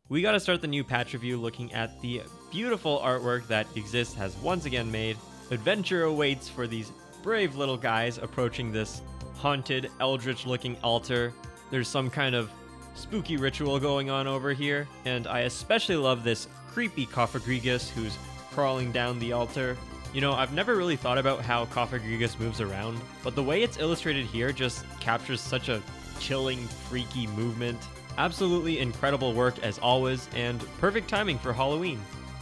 We gotta start the new patch review looking at the beautiful artwork that Exist has once again made. Adventure awaits for these brave little guys approaching this haunted, eldritch-looking altar. There's some kind of spooky ritual going on over here, and I especially love this creepy Cofagrigus who's crawling down the altar. You know, I've never really thought about how Cofagrigus moves around, but the way it's illustrated here just captures such a chilling, freaky movement. Absolutely incredible work as always, and perfect timing for Halloween.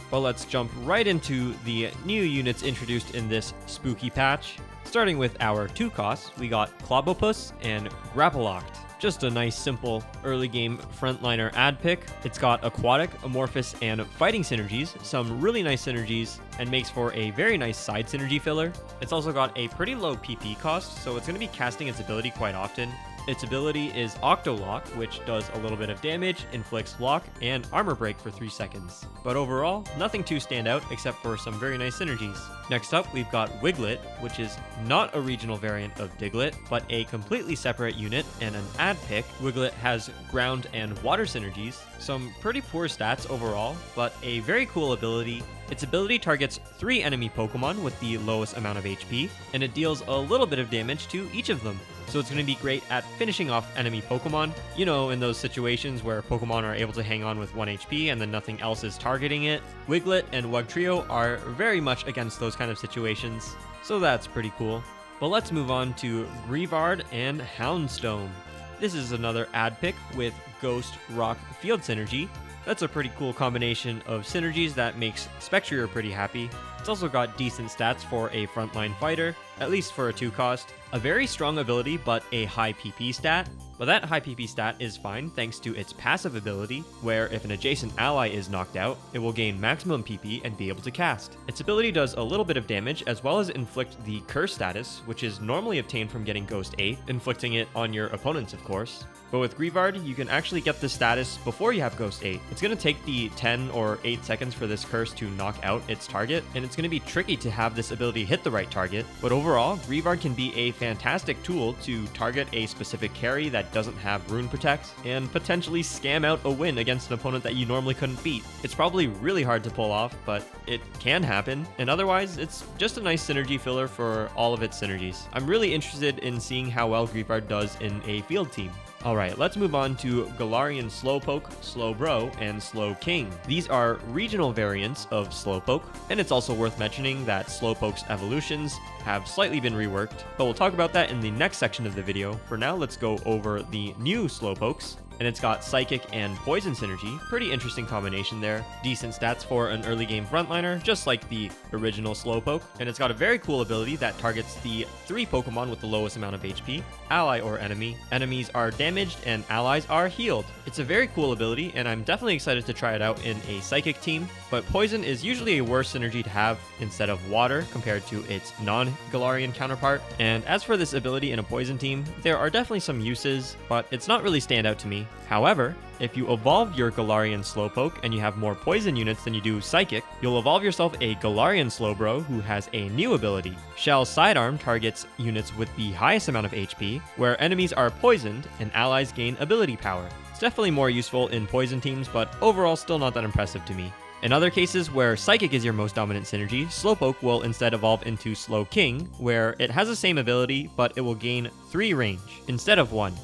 But let's jump right into the new units introduced in this spooky patch. Starting with our 2 costs, we got Clobopus and Grapplocked. Just a nice, simple, early game frontliner ad pick. It's got aquatic, amorphous, and fighting synergies, some really nice synergies, and makes for a very nice side synergy filler. It's also got a pretty low PP cost, so it's going to be casting its ability quite often. Its ability is Octolock, which does a little bit of damage, inflicts lock, and armor break for 3 seconds. But overall, nothing too stand out except for some very nice synergies. Next up, we've got Wiglet, which is not a regional variant of Diglett, but a completely separate unit and an ad pick. Wiglet has ground and water synergies, some pretty poor stats overall, but a very cool ability. Its ability targets 3 enemy Pokemon with the lowest amount of HP, and it deals a little bit of damage to each of them. So it's going to be great at finishing off enemy Pokemon. You know, in those situations where Pokemon are able to hang on with 1 HP and then nothing else is targeting it. Wiglet and Wugtrio are very much against those kind of situations, so that's pretty cool. But let's move on to Greavard and Houndstone. This is another ad pick with Ghost, Rock, Field synergy. That's a pretty cool combination of synergies that makes Spectrier pretty happy. It's also got decent stats for a frontline fighter, at least for a 2 cost. A very strong ability, but a high PP stat. But that high PP stat is fine thanks to its passive ability, where if an adjacent ally is knocked out, it will gain maximum PP and be able to cast. Its ability does a little bit of damage, as well as inflict the curse status, which is normally obtained from getting Ghost 8, inflicting it on your opponents of course. But with Greavard, you can actually get the status before you have Ghost 8. It's going to take the 10 or 8 seconds for this curse to knock out its target, and it's going to be tricky to have this ability hit the right target. But overall, Greavard can be a fantastic tool to target a specific carry that doesn't have Rune Protect, and potentially scam out a win against an opponent that you normally couldn't beat. It's probably really hard to pull off, but it can happen, and otherwise, it's just a nice synergy filler for all of its synergies. I'm really interested in seeing how well Greavard does in a field team. Alright, let's move on to Galarian Slowpoke, Slowbro, and Slowking. These are regional variants of Slowpoke, and it's also worth mentioning that Slowpoke's evolutions have slightly been reworked, but we'll talk about that in the next section of the video. For now, let's go over the new Slowpokes. And it's got Psychic and Poison synergy. Pretty interesting combination there. Decent stats for an early game frontliner, just like the original Slowpoke. And it's got a very cool ability that targets the 3 Pokemon with the lowest amount of HP, ally or enemy. Enemies are damaged and allies are healed. It's a very cool ability, and I'm definitely excited to try it out in a Psychic team. But Poison is usually a worse synergy to have instead of Water compared to its non-Galarian counterpart. And as for this ability in a Poison team, there are definitely some uses, but it's not really standout to me. However, if you evolve your Galarian Slowpoke and you have more Poison units than you do Psychic, you'll evolve yourself a Galarian Slowbro who has a new ability. Shell Sidearm targets units with the highest amount of HP, where enemies are poisoned and allies gain ability power. It's definitely more useful in Poison teams, but overall still not that impressive to me. In other cases where Psychic is your most dominant synergy, Slowpoke will instead evolve into Slowking, where it has the same ability, but it will gain 3 range instead of 1.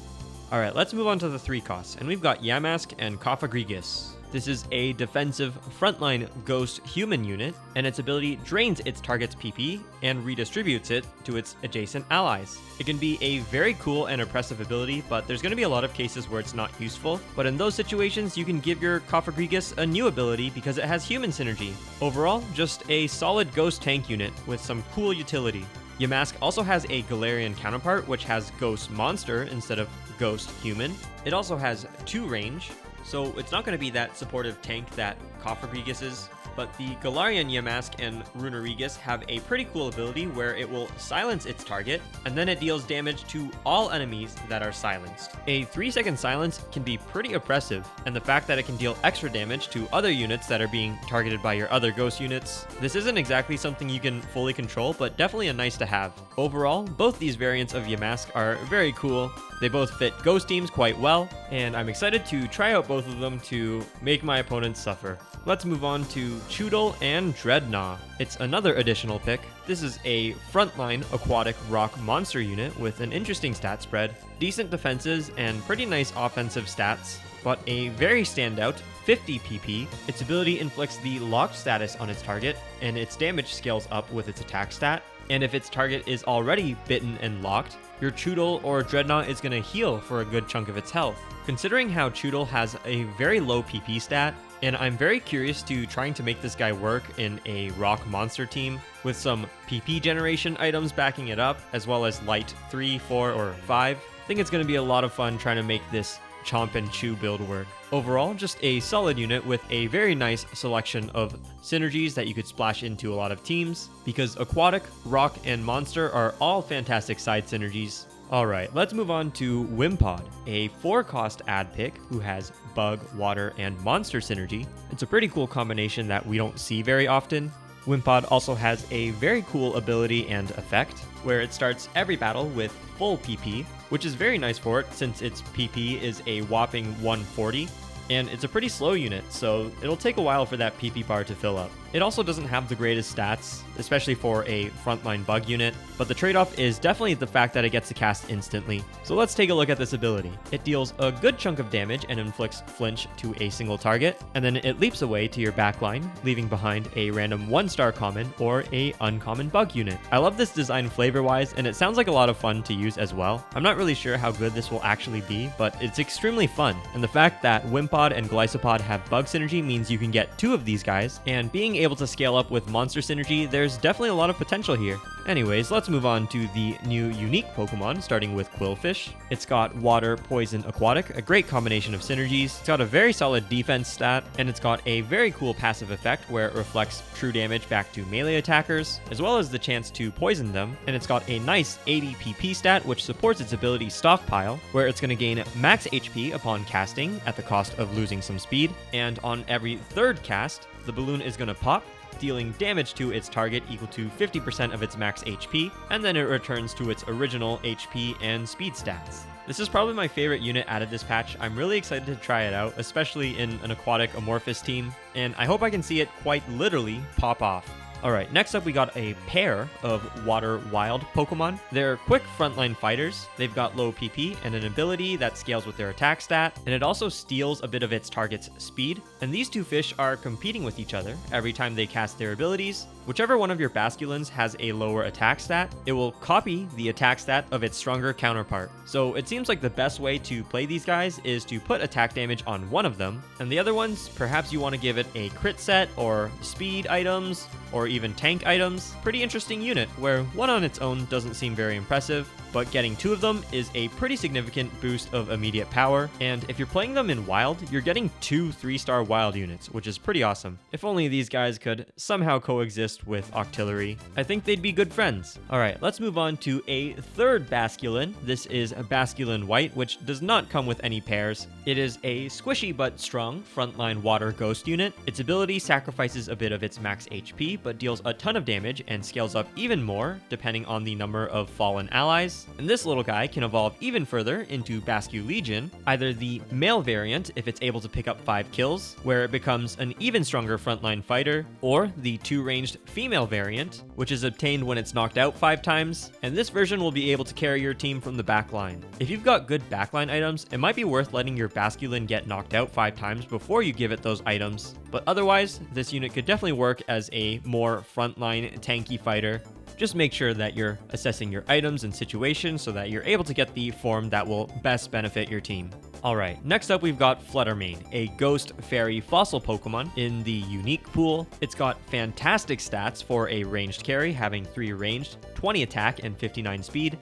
Alright, let's move on to the 3 costs, and we've got Yamask and Cofagrigus. This is a defensive frontline ghost human unit, and its ability drains its target's PP and redistributes it to its adjacent allies. It can be a very cool and impressive ability, but there's going to be a lot of cases where it's not useful. But in those situations, you can give your Cofagrigus a new ability because it has human synergy. Overall, just a solid ghost tank unit with some cool utility. Yamask also has a Galarian counterpart, which has Ghost Monster instead of Ghost Human. It also has 2 range, so it's not going to be that supportive tank that Cofagrigus is. But the Galarian Yamask and Runerigus have a pretty cool ability where it will silence its target, and then it deals damage to all enemies that are silenced. A 3-second silence can be pretty oppressive, and the fact that it can deal extra damage to other units that are being targeted by your other ghost units, this isn't exactly something you can fully control, but definitely a nice to have. Overall, both these variants of Yamask are very cool. They both fit ghost teams quite well, and I'm excited to try out both of them to make my opponents suffer. Let's move on to Choodle and Dreadnought. It's another additional pick. This is a frontline aquatic rock monster unit with an interesting stat spread, decent defenses, and pretty nice offensive stats, but a very standout 50 PP. Its ability inflicts the locked status on its target, and its damage scales up with its attack stat. And if its target is already bitten and locked, your Choodle or Dreadnought is going to heal for a good chunk of its health. Considering how Choodle has a very low PP stat, and I'm very curious to trying to make this guy work in a rock monster team with some PP generation items backing it up, as well as light 3, 4, or 5. I think it's going to be a lot of fun trying to make this Chomp and Chew build work. Overall, just a solid unit with a very nice selection of synergies that you could splash into a lot of teams, because aquatic, rock, and monster are all fantastic side synergies. Alright, let's move on to Wimpod, a 4-cost ad pick who has bug, water, and monster synergy. It's a pretty cool combination that we don't see very often. Wimpod also has a very cool ability and effect, where it starts every battle with full PP, which is very nice for it since its PP is a whopping 140, and it's a pretty slow unit, so it'll take a while for that PP bar to fill up. It also doesn't have the greatest stats, especially for a frontline bug unit, but the trade-off is definitely the fact that it gets to cast instantly. So let's take a look at this ability. It deals a good chunk of damage and inflicts flinch to a single target, and then it leaps away to your backline, leaving behind a random 1-star common or a uncommon bug unit. I love this design flavor-wise, and it sounds like a lot of fun to use as well. I'm not really sure how good this will actually be, but it's extremely fun, and the fact that Wimpod and Glycopod have bug synergy means you can get 2 of these guys, and being able to scale up with monster synergy, there's definitely a lot of potential here. Anyways, let's move on to the new unique Pokemon, starting with Quillfish. It's got Water, Poison, Aquatic, a great combination of synergies. It's got a very solid defense stat, and it's got a very cool passive effect where it reflects true damage back to melee attackers, as well as the chance to poison them. And it's got a nice 80 PP stat, which supports its ability Stockpile, where it's going to gain max HP upon casting at the cost of losing some speed. And on every 3rd cast, the balloon is going to pop, dealing damage to its target equal to 50% of its max HP, and then it returns to its original HP and speed stats. This is probably my favorite unit out of this patch. I'm really excited to try it out, especially in an aquatic Amorphous team, and I hope I can see it quite literally pop off. Alright, next up we got a pair of Water Wild Pokemon. They're quick frontline fighters. They've got low PP and an ability that scales with their attack stat, and it also steals a bit of its target's speed. And these two fish are competing with each other every time they cast their abilities. Whichever one of your Basculins has a lower attack stat, it will copy the attack stat of its stronger counterpart. So it seems like the best way to play these guys is to put attack damage on one of them, and the other ones, perhaps you want to give it a crit set or speed items, or even tank items. Pretty interesting unit, where one on its own doesn't seem very impressive, but getting 2 of them is a pretty significant boost of immediate power, and if you're playing them in Wild, you're getting 2 3-star Wild units, which is pretty awesome. If only these guys could somehow coexist with Octillery, I think they'd be good friends. Alright, let's move on to a 3rd Basculin. This is a Basculin White, which does not come with any pairs. It is a squishy but strong frontline water ghost unit. Its ability sacrifices a bit of its max HP, but deals a ton of damage and scales up even more depending on the number of fallen allies. And this little guy can evolve even further into Bascu Legion, either the male variant if it's able to pick up 5 kills, where it becomes an even stronger frontline fighter, or the 2-ranged female variant, which is obtained when it's knocked out 5 times, and this version will be able to carry your team from the backline. If you've got good backline items, it might be worth letting your Basculin get knocked out 5 times before you give it those items, but otherwise, this unit could definitely work as a more frontline tanky fighter. Just make sure that you're assessing your items and situations so that you're able to get the form that will best benefit your team. Alright, next up we've got Fluttermane, a ghost fairy fossil Pokemon in the unique pool. It's got fantastic stats for a ranged carry, having 3 ranged, 20 attack, and 59 speed.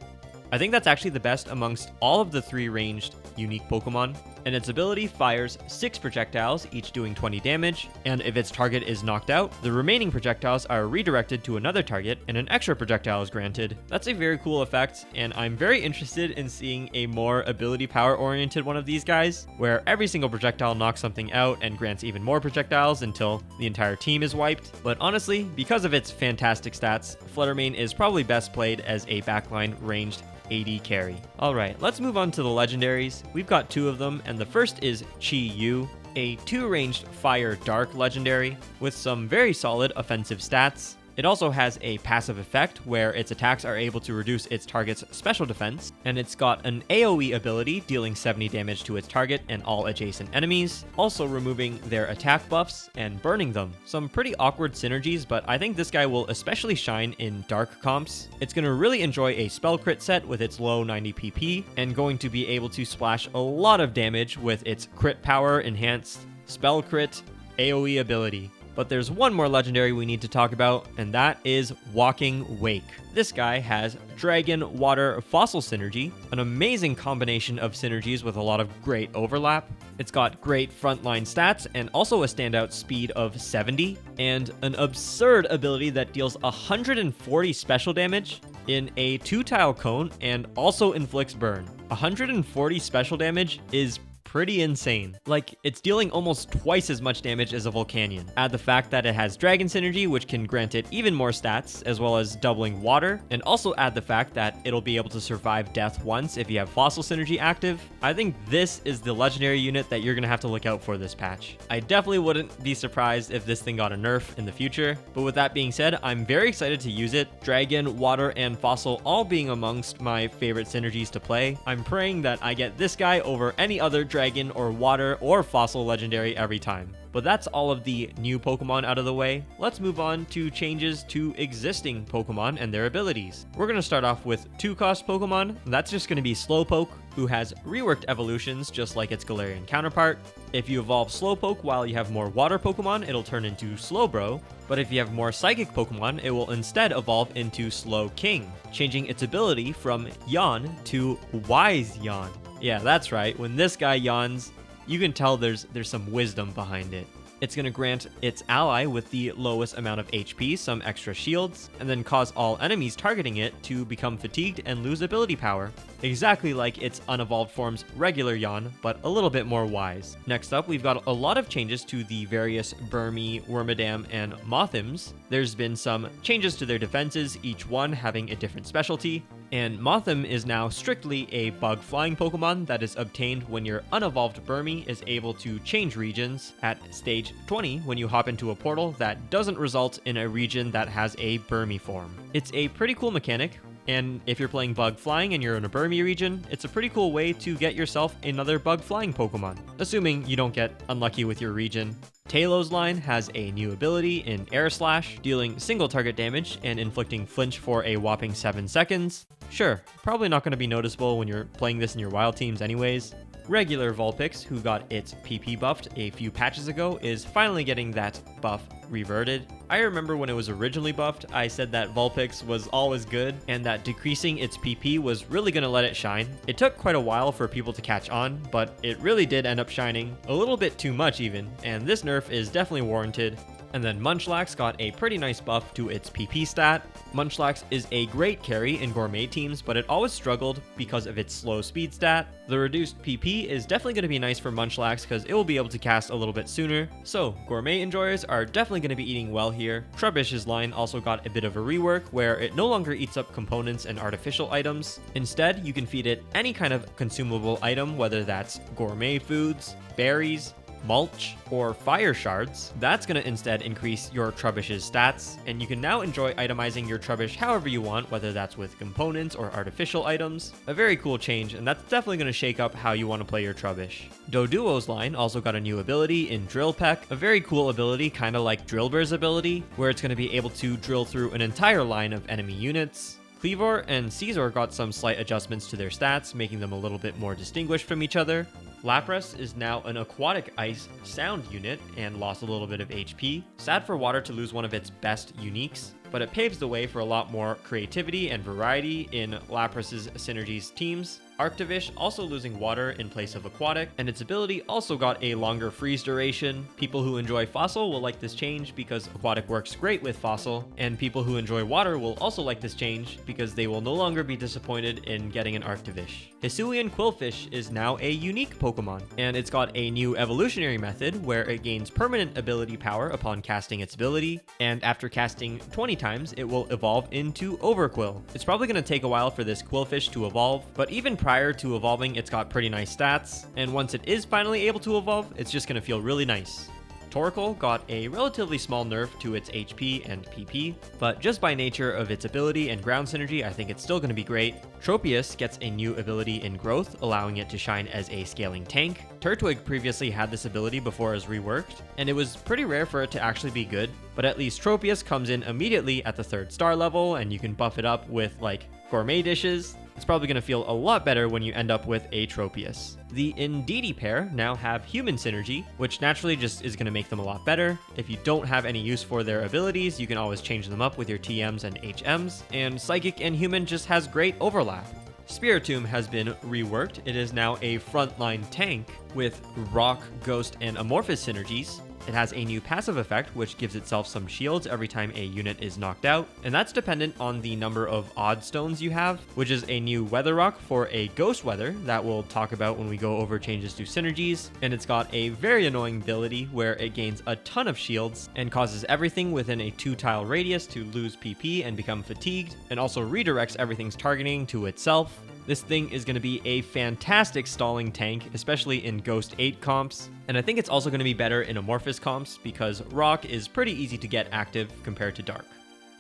I think that's actually the best amongst all of the 3 ranged unique Pokemon, and its ability fires 6 projectiles, each doing 20 damage, and if its target is knocked out, the remaining projectiles are redirected to another target, and an extra projectile is granted. That's a very cool effect, and I'm very interested in seeing a more ability power oriented one of these guys, where every single projectile knocks something out and grants even more projectiles until the entire team is wiped. But honestly, because of its fantastic stats, Fluttermane is probably best played as a backline ranged AD carry. Alright, let's move on to the legendaries. We've got 2 of them, and the first is Chi Yu, a 2-ranged fire dark legendary with some very solid offensive stats. It also has a passive effect where its attacks are able to reduce its target's special defense, and it's got an AoE ability dealing 70 damage to its target and all adjacent enemies, also removing their attack buffs and burning them. Some pretty awkward synergies, but I think this guy will especially shine in dark comps. It's going to really enjoy a spell crit set with its low 90 PP, and going to be able to splash a lot of damage with its crit power enhanced spell crit AoE ability. But there's one more legendary we need to talk about, and that is Walking Wake. This guy has Dragon, Water, Fossil synergy, an amazing combination of synergies with a lot of great overlap. It's got great frontline stats and also a standout speed of 70, and an absurd ability that deals 140 special damage in a 2-tile cone and also inflicts burn. 140 special damage is pretty insane. Like, it's dealing almost twice as much damage as a Volcanion. Add the fact that it has Dragon synergy, which can grant it even more stats, as well as doubling water, and also add the fact that it'll be able to survive death once if you have Fossil synergy active. I think this is the legendary unit that you're gonna have to look out for this patch. I definitely wouldn't be surprised if this thing got a nerf in the future, but with that being said, I'm very excited to use it. Dragon, Water, and Fossil all being amongst my favorite synergies to play. I'm praying that I get this guy over any other Dragon or Water or Fossil legendary every time. But that's all of the new Pokemon out of the way. Let's move on to changes to existing Pokemon and their abilities. We're going to start off with 2-cost Pokemon. That's just going to be Slowpoke, who has reworked evolutions just like its Galarian counterpart. If you evolve Slowpoke while you have more Water Pokemon, it'll turn into Slowbro. But if you have more Psychic Pokemon, it will instead evolve into Slowking, changing its ability from Yawn to Wise Yawn. Yeah, that's right. When this guy yawns, you can tell there's some wisdom behind it. It's going to grant its ally with the lowest amount of HP some extra shields, and then cause all enemies targeting it to become fatigued and lose ability power. Exactly like its unevolved form's regular Yawn, but a little bit more wise. Next up, we've got a lot of changes to the various Burmy, Wormadam, and Mothims. There's been some changes to their defenses, each one having a different specialty. And Mothim is now strictly a bug flying Pokemon that is obtained when your unevolved Burmy is able to change regions at stage 20 when you hop into a portal that doesn't result in a region that has a Burmy form. It's a pretty cool mechanic, and if you're playing bug flying and you're in a Burmy region, it's a pretty cool way to get yourself another bug flying Pokemon, assuming you don't get unlucky with your region. Talos line has a new ability in Air Slash, dealing single target damage and inflicting flinch for a whopping 7 seconds. Sure, probably not going to be noticeable when you're playing this in your wild teams anyways. Regular Vulpix, who got its PP buffed a few patches ago, is finally getting that buff reverted. I remember when it was originally buffed, I said that Vulpix was always good and that decreasing its PP was really going to let it shine. It took quite a while for people to catch on, but it really did end up shining, a little bit too much even, and this nerf is definitely warranted. And then Munchlax got a pretty nice buff to its PP stat. Munchlax is a great carry in Gourmet teams, but it always struggled because of its slow speed stat. The reduced PP is definitely going to be nice for Munchlax because it will be able to cast a little bit sooner. So Gourmet enjoyers are definitely going to be eating well here. Trubbish's line also got a bit of a rework where it no longer eats up components and artificial items. Instead, you can feed it any kind of consumable item, whether that's gourmet foods, berries, mulch, or fire shards. That's going to instead increase your Trubbish's stats, and you can now enjoy itemizing your Trubbish however you want, whether that's with components or artificial items. A very cool change, and that's definitely going to shake up how you want to play your Trubbish. Doduo's line also got a new ability in Drill Peck, a very cool ability, kind of like Drillbur's ability, where it's going to be able to drill through an entire line of enemy units. Kleavor and Caesar got some slight adjustments to their stats, making them a little bit more distinguished from each other. Lapras is now an aquatic ice sound unit and lost a little bit of HP. Sad for Water to lose one of its best uniques, but it paves the way for a lot more creativity and variety in Lapras's synergies teams. Arctivish also losing water in place of aquatic, and its ability also got a longer freeze duration. People who enjoy fossil will like this change because aquatic works great with fossil, and people who enjoy water will also like this change because they will no longer be disappointed in getting an Arctivish. Hisuian Quillfish is now a unique Pokemon, and it's got a new evolutionary method where it gains permanent ability power upon casting its ability, and after casting 20 times, it will evolve into Overquill. It's probably going to take a while for this Quillfish to evolve, but even prior to evolving, it's got pretty nice stats, and once it is finally able to evolve, it's just going to feel really nice. Torkoal got a relatively small nerf to its HP and PP, but just by nature of its ability and ground synergy, I think it's still going to be great. Tropius gets a new ability in growth, allowing it to shine as a scaling tank. Turtwig previously had this ability before it was reworked, and it was pretty rare for it to actually be good, but at least Tropius comes in immediately at the 3rd star level, and you can buff it up with like gourmet dishes. It's probably going to feel a lot better when you end up with a Tropius. The Indeedee pair now have human synergy, which naturally just is going to make them a lot better. If you don't have any use for their abilities, you can always change them up with your TMs and HMs, and Psychic and Human just has great overlap. Spiritomb has been reworked. It is now a frontline tank with Rock, Ghost, and Amorphous synergies. It has a new passive effect, which gives itself some shields every time a unit is knocked out, and that's dependent on the number of odd stones you have, which is a new Weather Rock for a Ghost Weather that we'll talk about when we go over changes to synergies, and it's got a very annoying ability where it gains a ton of shields and causes everything within a 2-tile radius to lose PP and become fatigued, and also redirects everything's targeting to itself. This thing is going to be a fantastic stalling tank, especially in Ghost 8 comps, and I think it's also going to be better in Amorphous comps because Rock is pretty easy to get active compared to Dark.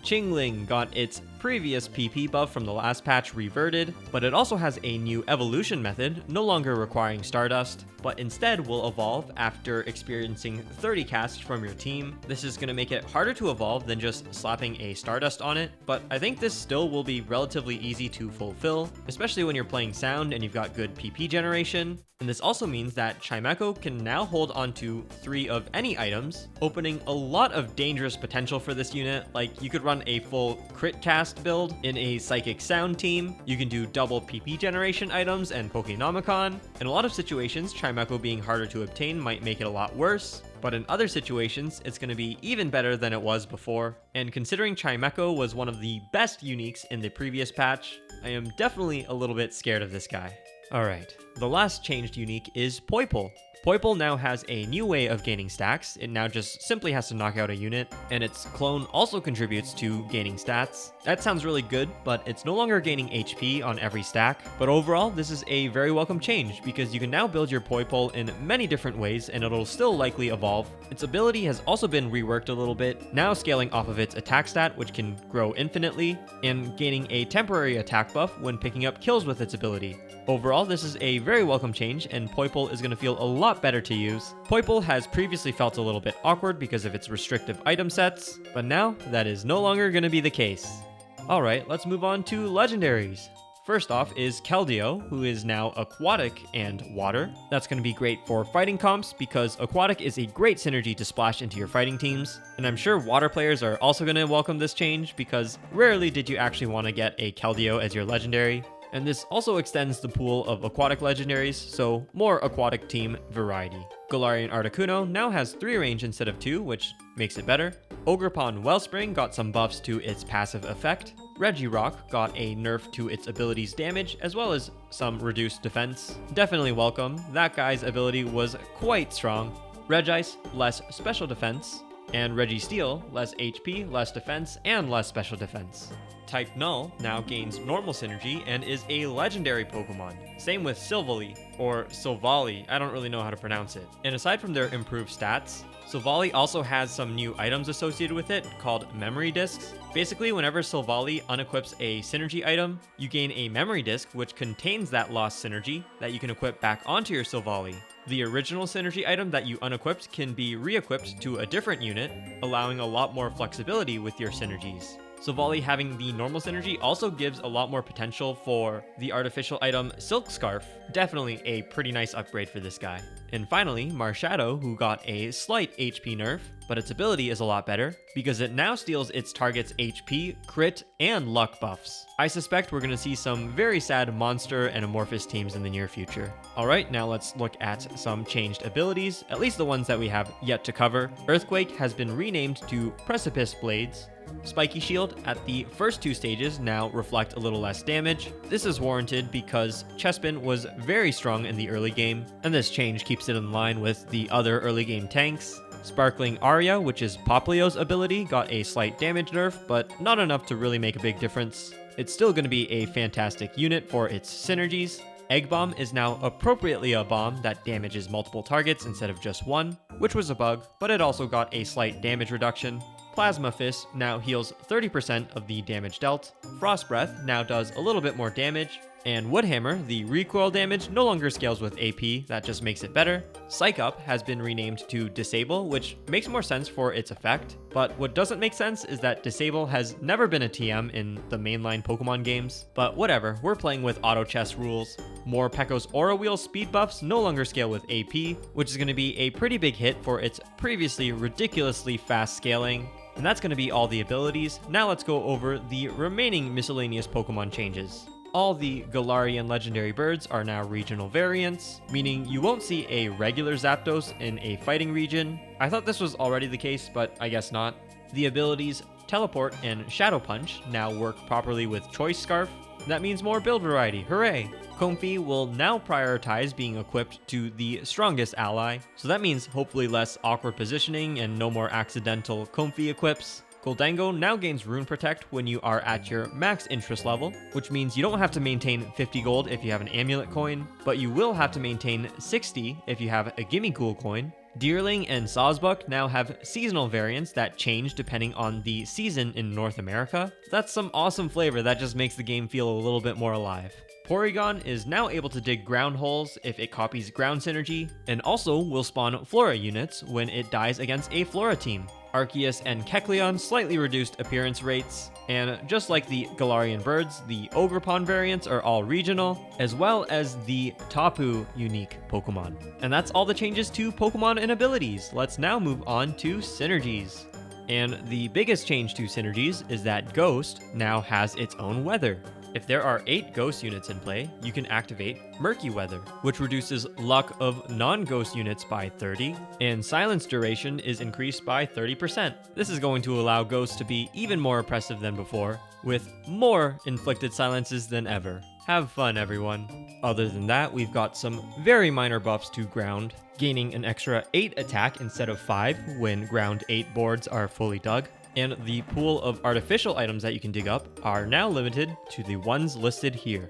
Chingling got its previous PP buff from the last patch reverted, but it also has a new evolution method, no longer requiring Stardust, but instead will evolve after experiencing 30 casts from your team. This is going to make it harder to evolve than just slapping a Stardust on it, but I think this still will be relatively easy to fulfill, especially when you're playing Sound and you've got good PP generation. And this also means that Chimecho can now hold onto 3 of any items, opening a lot of dangerous potential for this unit. Like, you could run a full crit cast build in a Psychic Sound team, you can do double PP generation items and Pokénomicon. In a lot of situations, Chimecho being harder to obtain might make it a lot worse, but in other situations, it's going to be even better than it was before. And considering Chimecho was one of the best uniques in the previous patch, I am definitely a little bit scared of this guy. Alright, the last changed unique is Poipole. Poipole now has a new way of gaining stacks. It now just simply has to knock out a unit, and its clone also contributes to gaining stats. That sounds really good, but it's no longer gaining HP on every stack. But overall, this is a very welcome change because you can now build your Poipole in many different ways and it'll still likely evolve. Its ability has also been reworked a little bit, now scaling off of its attack stat, which can grow infinitely, and gaining a temporary attack buff when picking up kills with its ability. Overall, this is a very welcome change, and Poipole is going to feel a lot better to use. Poipole has previously felt a little bit awkward because of its restrictive item sets, but now that is no longer going to be the case. Alright, let's move on to legendaries. First off is Keldeo, who is now aquatic and water. That's going to be great for fighting comps because aquatic is a great synergy to splash into your fighting teams. And I'm sure water players are also going to welcome this change because rarely did you actually want to get a Keldeo as your legendary. And this also extends the pool of aquatic legendaries, so more aquatic team variety. Galarian Articuno now has 3 range instead of 2, which makes it better. Ogerpon Wellspring got some buffs to its passive effect. Regirock got a nerf to its ability's damage, as well as some reduced defense. Definitely welcome, that guy's ability was quite strong. Regice, less special defense, and Registeel, less HP, less defense, and less special defense. Type Null now gains normal synergy and is a legendary Pokemon. Same with Silvally, or Silvally, I don't really know how to pronounce it. And aside from their improved stats, Silvally also has some new items associated with it called Memory Discs. Basically, whenever Silvally unequips a synergy item, you gain a Memory Disc which contains that lost synergy that you can equip back onto your Silvally. The original synergy item that you unequipped can be re-equipped to a different unit, allowing a lot more flexibility with your synergies. Silvally having the normal synergy also gives a lot more potential for the artificial item Silk Scarf. Definitely a pretty nice upgrade for this guy. And finally, Marshadow, who got a slight HP nerf. but its ability is a lot better because it now steals its target's HP, crit, and luck buffs. I suspect we're going to see some very sad monster and amorphous teams in the near future. Alright, now let's look at some changed abilities, at least the ones that we have yet to cover. Earthquake has been renamed to Precipice Blades. Spiky Shield at the first 2 stages now reflect a little less damage. This is warranted because Chespin was very strong in the early game, and this change keeps it in line with the other early game tanks. Sparkling Aria, which is Poplio's ability, got a slight damage nerf, but not enough to really make a big difference. It's still going to be a fantastic unit for its synergies. Egg Bomb is now appropriately a bomb that damages multiple targets instead of just one, which was a bug, but it also got a slight damage reduction. Plasma Fist now heals 30% of the damage dealt. Frost Breath now does a little bit more damage. And Woodhammer, the recoil damage, no longer scales with AP, that just makes it better. Psych Up has been renamed to Disable, which makes more sense for its effect. But what doesn't make sense is that Disable has never been a TM in the mainline Pokemon games. But whatever, we're playing with auto chess rules. Morpeko's Aura Wheel speed buffs no longer scale with AP, which is going to be a pretty big hit for its previously ridiculously fast scaling. And that's going to be all the abilities. Now let's go over the remaining miscellaneous Pokemon changes. All the Galarian legendary birds are now regional variants, meaning you won't see a regular Zapdos in a fighting region. I thought this was already the case, but I guess not. The abilities Teleport and Shadow Punch now work properly with Choice Scarf. That means more build variety, hooray! Comfey will now prioritize being equipped to the strongest ally, so that means hopefully less awkward positioning and no more accidental Comfey equips. Goldango now gains Rune Protect when you are at your max interest level, which means you don't have to maintain 50 gold if you have an amulet coin, but you will have to maintain 60 if you have a Gimme Ghoul coin. Deerling and Sawsbuck now have seasonal variants that change depending on the season in North America. That's some awesome flavor that just makes the game feel a little bit more alive. Porygon is now able to dig ground holes if it copies ground synergy, and also will spawn Flora units when it dies against a Flora team. Arceus and Kecleon slightly reduced appearance rates, and just like the Galarian birds, the Ogerpon variants are all regional, as well as the Tapu unique Pokemon. And that's all the changes to Pokemon and abilities. Let's now move on to synergies. And the biggest change to synergies is that Ghost now has its own weather. If there are 8 Ghost units in play, you can activate Murky Weather, which reduces luck of non-Ghost units by 30, and silence duration is increased by 30%. This is going to allow Ghosts to be even more oppressive than before, with more inflicted silences than ever. Have fun, everyone. Other than that, we've got some very minor buffs to Ground, gaining an extra 8 attack instead of 5 when Ground 8 boards are fully dug. And the pool of artificial items that you can dig up are now limited to the ones listed here.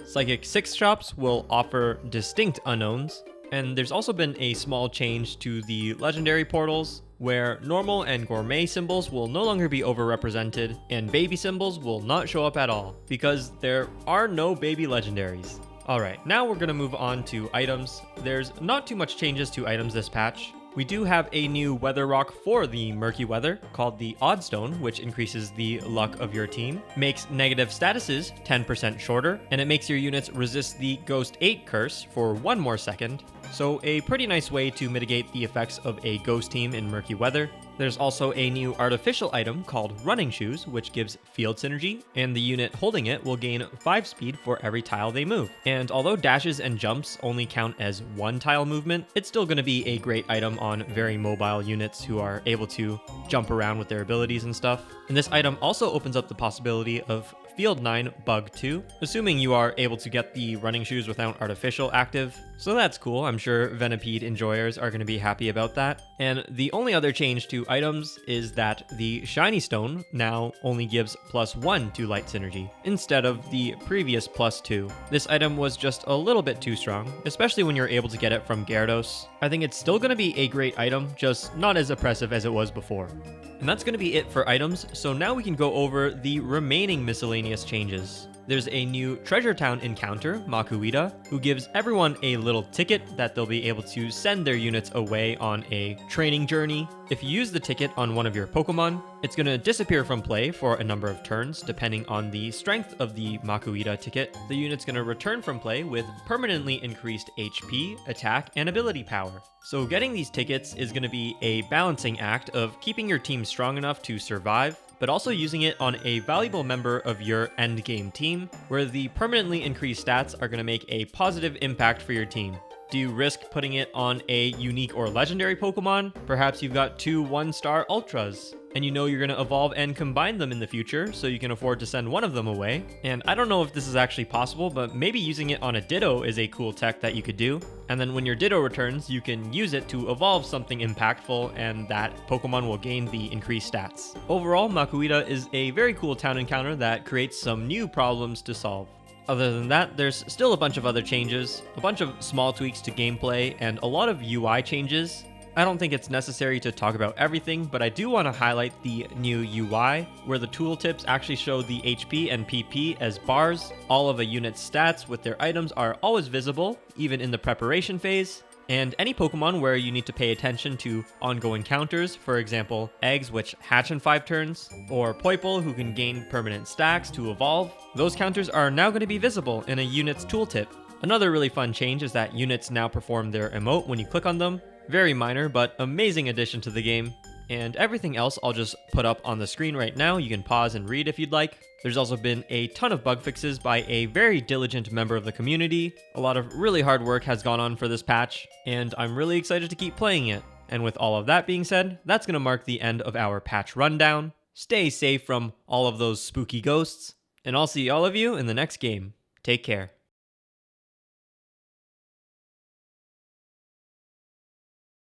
Psychic 6 shops will offer distinct unknowns, and there's also been a small change to the legendary portals, where normal and gourmet symbols will no longer be overrepresented, and baby symbols will not show up at all, because there are no baby legendaries. Alright, now we're going to move on to items. There's not too much changes to items this patch. We do have a new weather rock for the murky weather called the Oddstone, which increases the luck of your team, makes negative statuses 10% shorter, and it makes your units resist the Ghost 8 curse for 1 more second. So a pretty nice way to mitigate the effects of a ghost team in murky weather. There's also a new artificial item called Running Shoes, which gives field synergy, and the unit holding it will gain 5 speed for every tile they move. And although dashes and jumps only count as 1 tile movement, it's still going to be a great item on very mobile units who are able to jump around with their abilities and stuff. And this item also opens up the possibility of Field 9 Bug 2, assuming you are able to get the Running Shoes without artificial active. So that's cool, I'm sure Venipede enjoyers are going to be happy about that. And the only other change to items is that the Shiny Stone now only gives +1 to Light Synergy, instead of the previous +2. This item was just a little bit too strong, especially when you're able to get it from Gyarados. I think it's still going to be a great item, just not as oppressive as it was before. And that's going to be it for items, so now we can go over the remaining miscellaneous changes. There's a new Treasure Town encounter, Makuita, who gives everyone a little ticket that they'll be able to send their units away on a training journey. If you use the ticket on one of your Pokemon, it's going to disappear from play for a number of turns, depending on the strength of the Makuita ticket. The unit's going to return from play with permanently increased HP, attack, and ability power. So getting these tickets is going to be a balancing act of keeping your team strong enough to survive, but also using it on a valuable member of your endgame team, where the permanently increased stats are going to make a positive impact for your team. Do you risk putting it on a unique or legendary Pokemon? Perhaps you've got two 1-star Ultras, and you know you're going to evolve and combine them in the future, so you can afford to send one of them away. And I don't know if this is actually possible, but maybe using it on a Ditto is a cool tech that you could do. And then when your Ditto returns, you can use it to evolve something impactful, and that Pokemon will gain the increased stats. Overall, Makuita is a very cool town encounter that creates some new problems to solve. Other than that, there's still a bunch of other changes, a bunch of small tweaks to gameplay, and a lot of UI changes. I don't think it's necessary to talk about everything, but I do want to highlight the new UI, where the tooltips actually show the HP and PP as bars. All of a unit's stats with their items are always visible, even in the preparation phase. And any Pokemon where you need to pay attention to ongoing counters, for example, eggs which hatch in 5 turns, or Poipole who can gain permanent stacks to evolve, those counters are now going to be visible in a unit's tooltip. Another really fun change is that units now perform their emote when you click on them. Very minor, but amazing addition to the game. And everything else I'll just put up on the screen right now. You can pause and read if you'd like. There's also been a ton of bug fixes by a very diligent member of the community. A lot of really hard work has gone on for this patch, and I'm really excited to keep playing it. And with all of that being said, that's going to mark the end of our patch rundown. Stay safe from all of those spooky ghosts, and I'll see all of you in the next game. Take care.